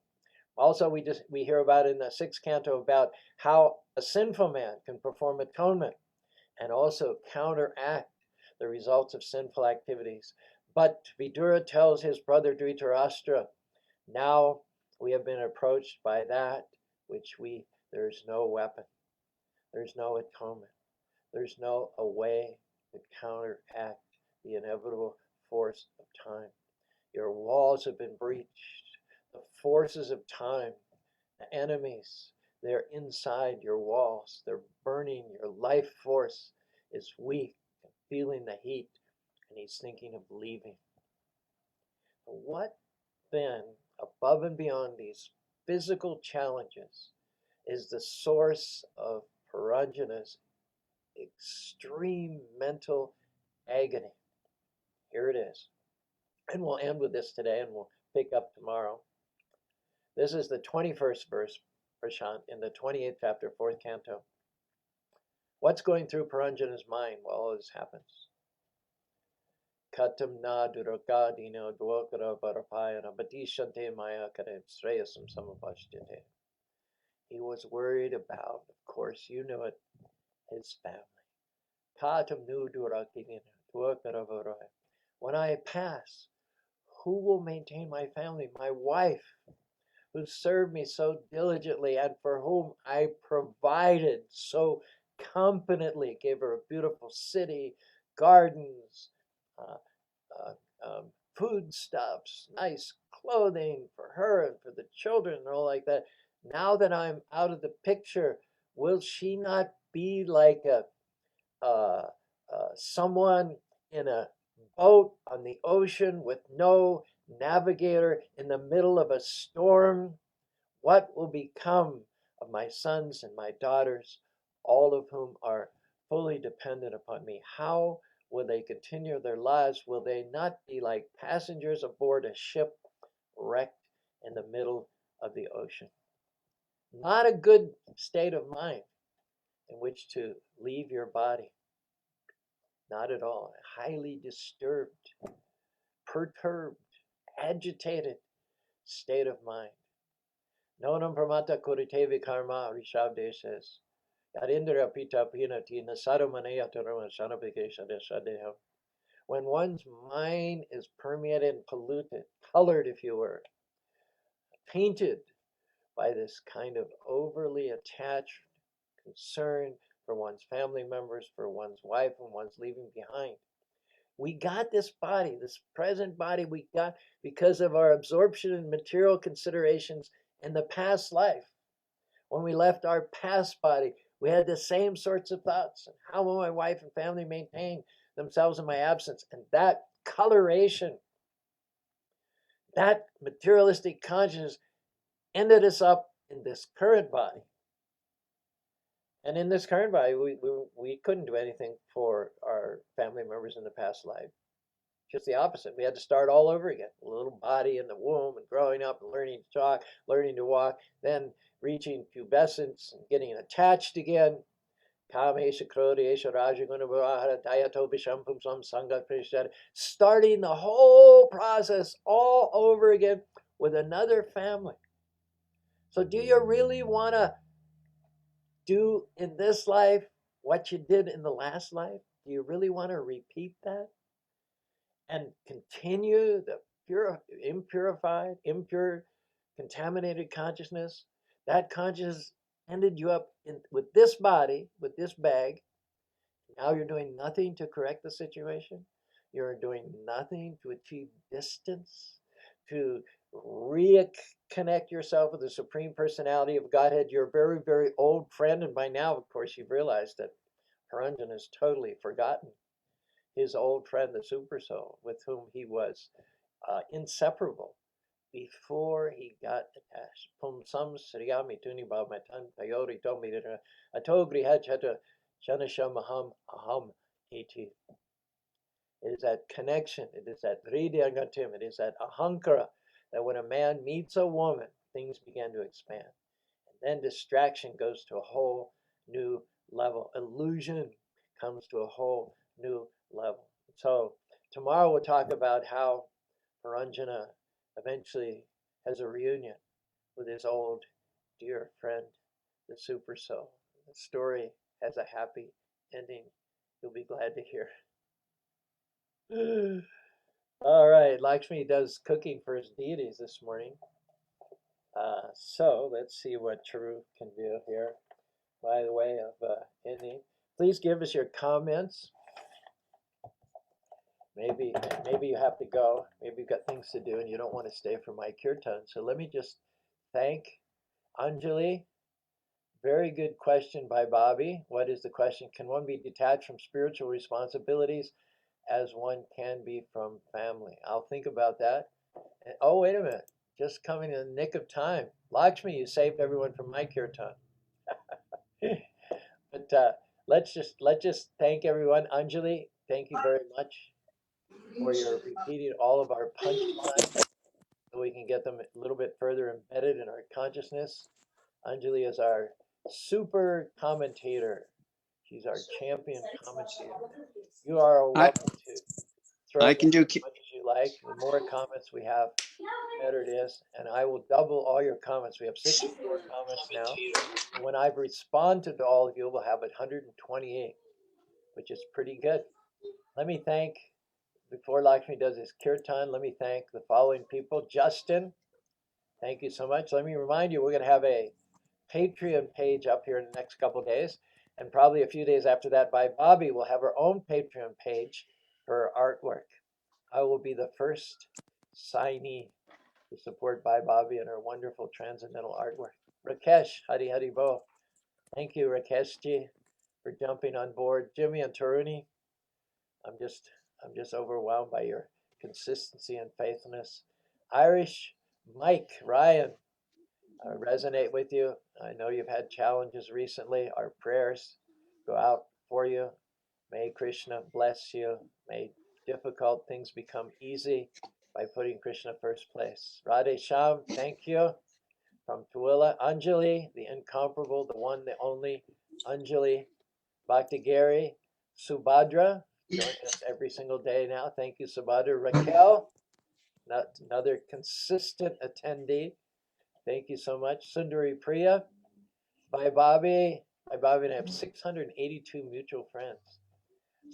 Also, we hear about in the 6th canto about how a sinful man can perform atonement and also counteract the results of sinful activities. But Vidura tells his brother Dhritarashtra, now we have been approached by that which we There's no weapon. There's no atonement. There's no a way to counteract the inevitable force of time. Your walls have been breached. The forces of time, the enemies, they're inside your walls. They're burning. Your life force is weak, feeling the heat, and he's thinking of leaving. What then, above and beyond these physical challenges, is the source of Puranjana's extreme mental agony? Here it is. And we'll end with this today and we'll pick up tomorrow. This is the 21st verse, Prashant, in the 28th chapter, 4th canto. What's going through Puranjana's mind while all this happens? Katam na durakadina dvokara parapayana batishante maya kare sreyasam samapashyate. He was worried about, of course, you know it, his family. Katam nu durakadina dvokara parapayana. When I pass, who will maintain my family? My wife, who served me so diligently and for whom I provided so competently, gave her a beautiful city, gardens, foodstuffs, nice clothing for her and for the children and all like that. Now that I'm out of the picture, will she not be like someone in a boat on the ocean with no navigator in the middle of a storm? What will become of my sons and my daughters, all of whom are fully dependent upon me? How will they continue their lives? Will they not be like passengers aboard a ship wrecked in the middle of the ocean? Not a good state of mind in which to leave your body. Not at all. Highly disturbed, perturbed, agitated state of mind. Nonam pramata kuritevi karma, Rishabdev says. Yarindra pita pinati nasaramanaya tarama sanapikesha desadeham. When one's mind is permeated and polluted, colored, if you were, painted by this kind of overly attached concern for one's family members, for one's wife, and one's leaving behind. We got this body, this present body we got because of our absorption in material considerations in the past life. When we left our past body, we had the same sorts of thoughts. How will my wife and family maintain themselves in my absence? And that coloration, that materialistic consciousness ended us up in this current body. And in this current body, we couldn't do anything for our family members in the past life. Just the opposite. We had to start all over again. A little body in the womb and growing up and learning to talk, learning to walk, then reaching pubescence and getting attached again. Starting the whole process all over again with another family. So do you really want to do in this life what you did in the last life? Do you really want to repeat that? And continue the impure, contaminated consciousness? That consciousness ended you up with this body, with this bag. Now you're doing nothing to correct the situation. You're doing nothing to achieve distance, to reconnect yourself with the Supreme Personality of Godhead, your very, very old friend. And by now, of course, you've realized that Puranjana has totally forgotten his old friend, the Supersoul, with whom he was inseparable before he got attached. Pumsam sriyami tuni bhavmatan tayori tomidira atogrihachata shanashamaham aham iti. It is that connection, it is that hridayagatim, it is that ahankara, that when a man meets a woman, things begin to expand. And then distraction goes to a whole new level. Illusion comes to a whole new level. So tomorrow we'll talk about how Puranjana eventually has a reunion with his old dear friend, the Supersoul. The story has a happy ending. You'll be glad to hear. All right, Lakshmi does cooking for his deities this morning. So let's see what Caru can do here. By the way of ending, please give us your comments. Maybe you have to go. Maybe you've got things to do and you don't want to stay for my kirtan. So let me just thank Anjali. Very good question by Bobby. What is the question? Can one be detached from spiritual responsibilities as one can be from family? I'll think about that. And, oh, wait a minute. Just coming in the nick of time. Lakshmi, you saved everyone from my kirtan. But let's just thank everyone. Anjali, thank you very much for your repeating all of our punchlines so we can get them a little bit further embedded in our consciousness. Anjali is our super commentator. She's our champion commentator. You are welcome to throw I in can as do. much as you like. The more comments we have, the better it is. And I will double all your comments. We have 64 comments now. And when I respond to all of you, we'll have 128, which is pretty good. Let me thank, before Lakshmi does his kirtan, let me thank the following people. Justin, thank you so much. Let me remind you, we're going to have a Patreon page up here in the next couple of days. And probably a few days after that, by Bobby, we'll have our own Patreon page for artwork. I will be the first signee to support Bhai Bobby and her wonderful transcendental artwork. Rakesh, Hari Hari Bo. Thank you, Rakeshji, for jumping on board. Jimmy and Taruni, I'm just overwhelmed by your consistency and faithfulness. Irish, Mike, Ryan, I resonate with you. I know you've had challenges recently. Our prayers go out for you. May Krishna bless you. May difficult things become easy by putting Krishna first place. Radhe Sham, thank you. From Tuila, Anjali, the incomparable, the one, the only Anjali. Bhakti Gary, Subhadra, joining us every single day now. Thank you, Subhadra. Raquel, another consistent attendee. Thank you so much. Sundari Priya, Bhai Bobby. Bhai Bobby and I have 682 mutual friends.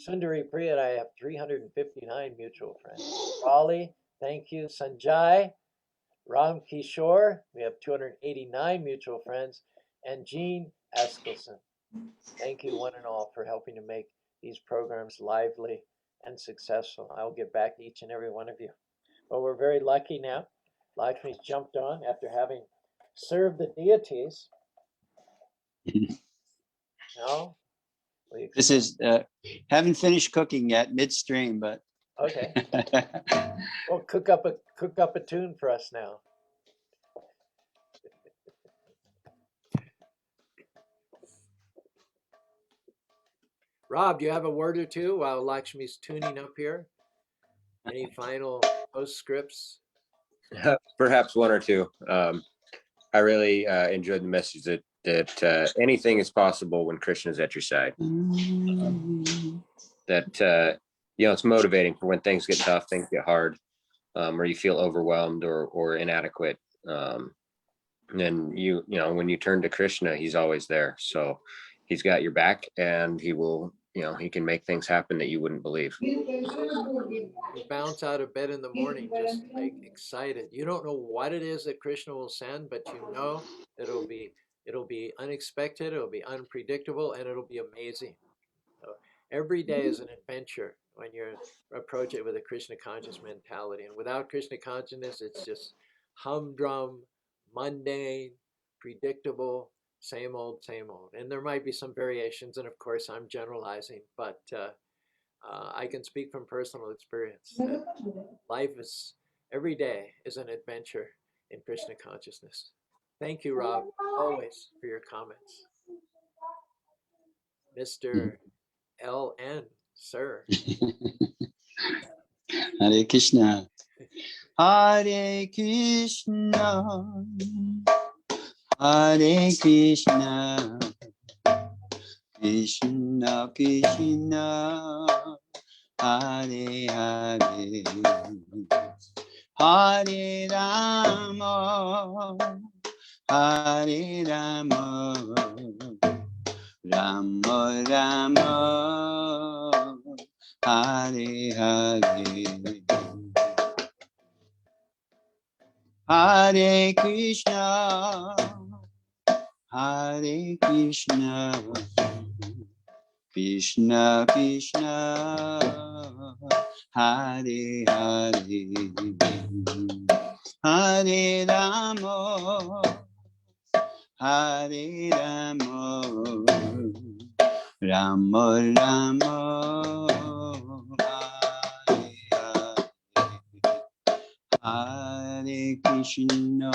Sundari Priya and I have 359 mutual friends. Raleigh, thank you. Sanjay, Ram Kishore, we have 289 mutual friends. And Jean Eskelson. Thank you one and all for helping to make these programs lively and successful. I'll get back to each and every one of you. Well, we're very lucky now. Lakshmi's jumped on after having served the deities. No? This is, haven't finished cooking yet, midstream, but. Okay. Well, cook up a tune for us now. Rob, do you have a word or two while Lakshmi's tuning up here? Any final postscripts? Perhaps one or two. I really enjoyed the message that anything is possible when Krishna is at your side. That it's motivating for when things get tough, things get hard, or you feel overwhelmed or inadequate. And when you turn to Krishna, he's always there. So he's got your back, and he will. He can make things happen that you wouldn't believe. You bounce out of bed in the morning just like excited. You don't know what it is that Krishna will send, but you know that it'll be unexpected, it'll be unpredictable, and it'll be amazing. So every day is an adventure when you approach it with a Krishna conscious mentality. And without Krishna consciousness, it's just humdrum, mundane, predictable, same old, same old. And there might be some variations, and of course I'm generalizing, but I can speak from personal experience that life is, every day is an adventure in Krishna consciousness. Thank you, Rob, always for your comments. Mr. LN, sir. Hare Krishna. Hare Krishna. Hare Krishna. Krishna Krishna. Hare Hare. Hare Rama. Hare Rama. Rama Rama. Hare Hare. Hare Krishna, Hare Krishna, Krishna Krishna, Hare Hare, Hare Rama, Hare Rama, Rama Rama, Hare Krishna,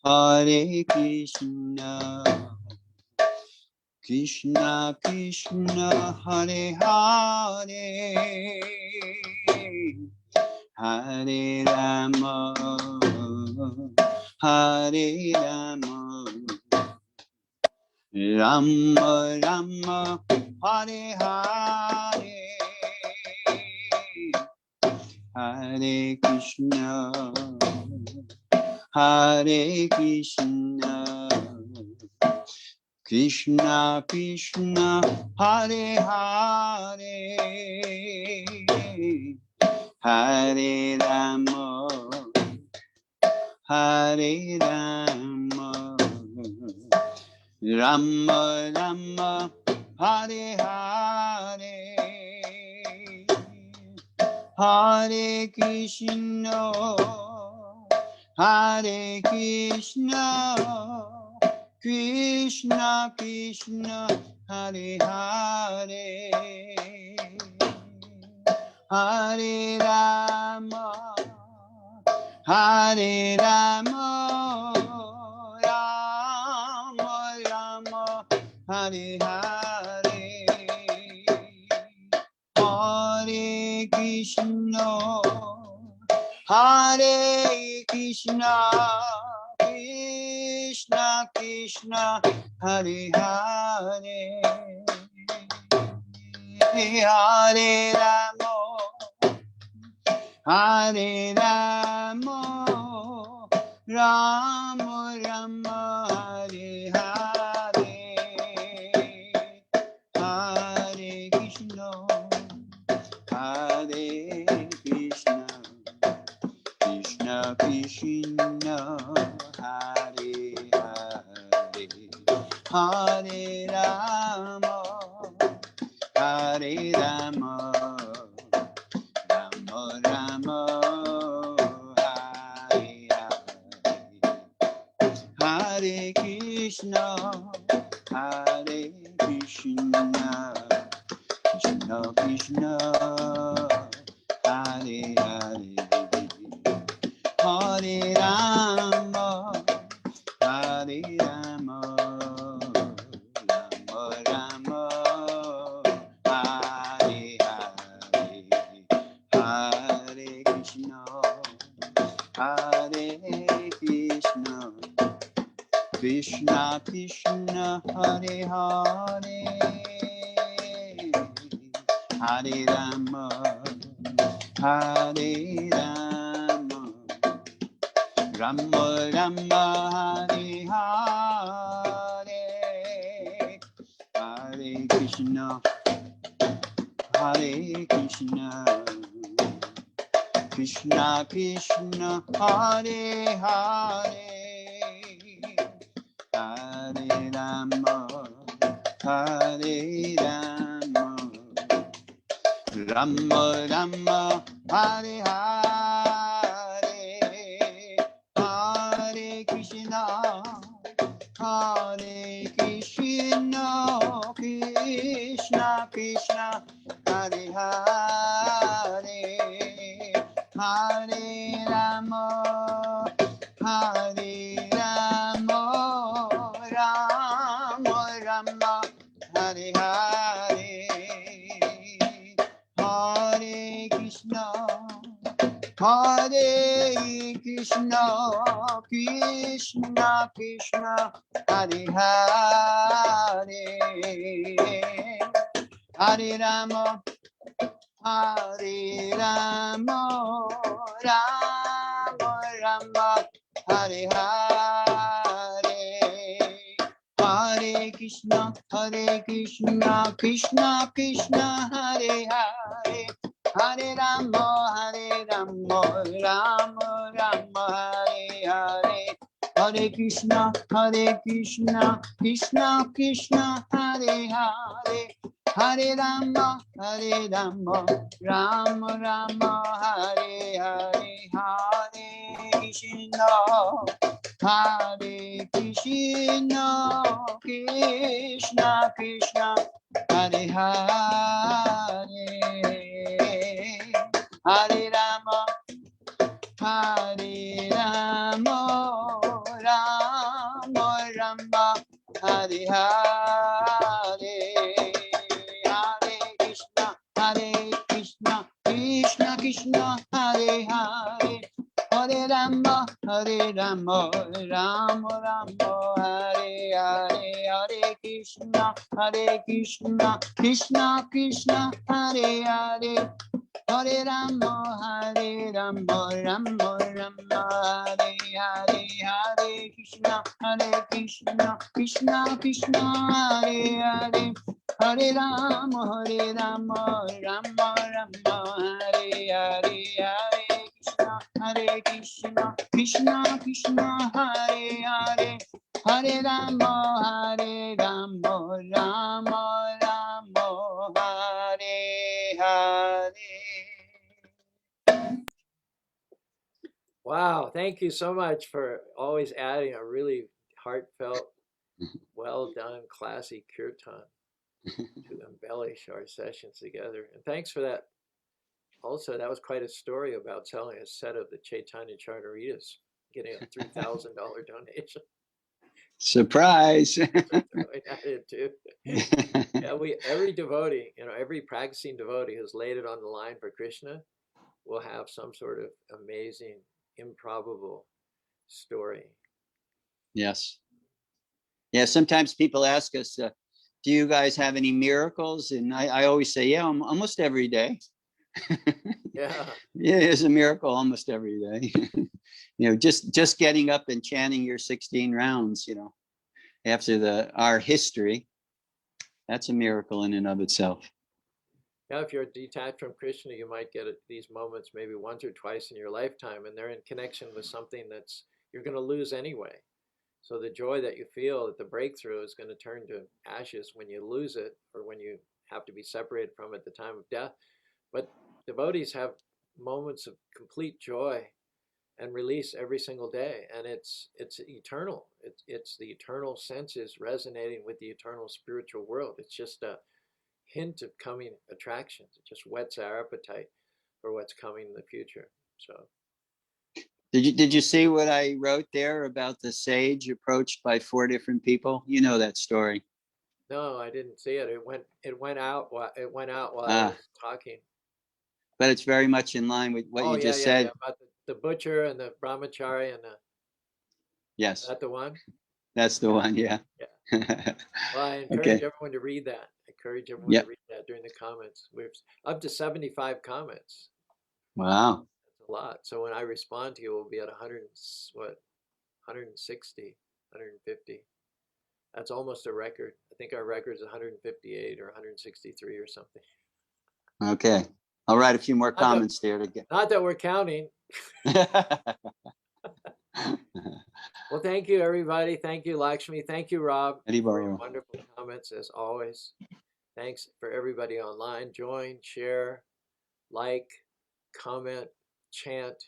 Hare Krishna, Krishna Krishna, Hare Hare, Hare Rama, Hare Rama, Rama Rama, Hare Hare, Hare Krishna, Hare Krishna, Krishna Krishna, Hare Hare, Hare Rama, Hare Rama, Rama Rama, Hare Hare, Hare Krishna, Hare Krishna, Krishna Krishna, Hare Hare, Hare Rama, Hare Rama, Rama Rama, Hare Hare, Hare Krishna, Hare Krishna, Krishna Krishna, Hare Hare, Hare Rama, Hare Rama, Rama Rama, Hare Hare, Hare Krishna, Hare Krishna, Krishna Krishna, Hare Hare, Hare Rama, Hare Rama, Rama Rama, Hare Hare, Hare Krishna, Hare Krishna, Krishna Krishna, Hare Hare, Hare Rama, Hare Rama, Rama Rama, Hare Hare, Hare Krishna, Hare Krishna, Krishna Krishna, Hare Hare, Hare Rama, Hare Rama, Rama Rama, Hare Hare, Hare Krishna, Hare Krishna, Krishna Krishna, Hare Hare, Hare Rama, Hare Rama, Rama Rama, Hare Hare, Hare Krishna, Hare Krishna, Krishna Krishna, Hare Hare, Hare Rama, Hare Rama, Rama Rama, Hare Hare, Hare Krishna, Hare Krishna, Krishna Krishna, Hare Hare, Hare Rama, Hare Rama, Rama Rama, Hare Hare, Hare Krishna, Krishna Krishna, Hare Hare, Hare Rama, Hare Rama, Rama Rama, Hare Hare. Hare Krishna, Krishna Krishna, Hare Hare. Hare Rama, Rama Rama, Hare Hare. Hare Krishna, Krishna Krishna, Hare Hare. Hare Rama, Rama Rama, Hare Hare. Hare Krishna, Krishna Krishna, Hare Hare. Hare Rama, Rama Rama, Hare Hare. Hare Krishna, Krishna Krishna, Hare Hare. Hare Rama, Rama Rama, Hare Hare. Hare Krishna, Krishna Krishna, Hare Hare. Hare Rama, Rama Rama, Hare Hare. Hare Krishna, Krishna Krishna, Hare Hare. Hare Rama, Rama Rama, Hare Hare. Wow, thank you so much for always adding a really heartfelt, well done, classy kirtan to embellish our sessions together. And thanks for that. Also, that was quite a story about selling a set of the Chaitanya Chartaritas, getting a $3,000 donation. Surprise. Throwing that in too. Yeah, every devotee, every practicing devotee who's laid it on the line for Krishna will have some sort of amazing, improbable story. Yes. Yeah, sometimes people ask us, do you guys have any miracles? And I always say, yeah, almost every day. Yeah. Yeah, it's a miracle almost every day. Just getting up and chanting your 16 rounds, after our history, that's a miracle in and of itself. Yeah, if you're detached from Krishna, you might get these moments maybe once or twice in your lifetime, and they're in connection with something that's you're going to lose anyway. So the joy that you feel at the breakthrough is going to turn to ashes when you lose it, or when you have to be separated from it at the time of death. But devotees have moments of complete joy and release every single day, and it's eternal. It's the eternal senses resonating with the eternal spiritual world. It's just a hint of coming attractions. It just whets our appetite for what's coming in the future. So Did you see what I wrote there about the sage approached by 4 different people? You know that story. no, I didn't see it. It went out while I was talking. But it's very much in line with what you just said. Yeah. About the butcher and the brahmachari and Yes. is that the one? That's the one. Yeah. Yeah. Well, I encourage everyone to read that. I encourage everyone to read that during the comments. We're up to 75 comments. Wow. That's a lot. So when I respond to you, we'll be at 160, 150. That's almost a record. I think our record is 158 or 163 or something. Okay. I'll write a few more comments there to get. Not that we're counting. Well, thank you, everybody. Thank you, Lakshmi. Thank you, Rob, for your wonderful comments, as always. Thanks for everybody online. Join, share, like, comment, chant.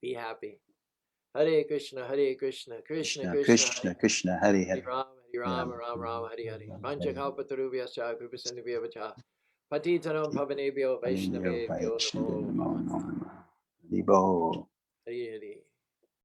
Be happy. Hare Krishna, Krishna Krishna, Krishna, Hare Hare. Ram, Ram Ram, Hare Hare. Panchakalpatarubhyascha, Kripasindhubhyavacha. Patitanam Pavanebhyo Vaishnavebhyo Namo. Namo.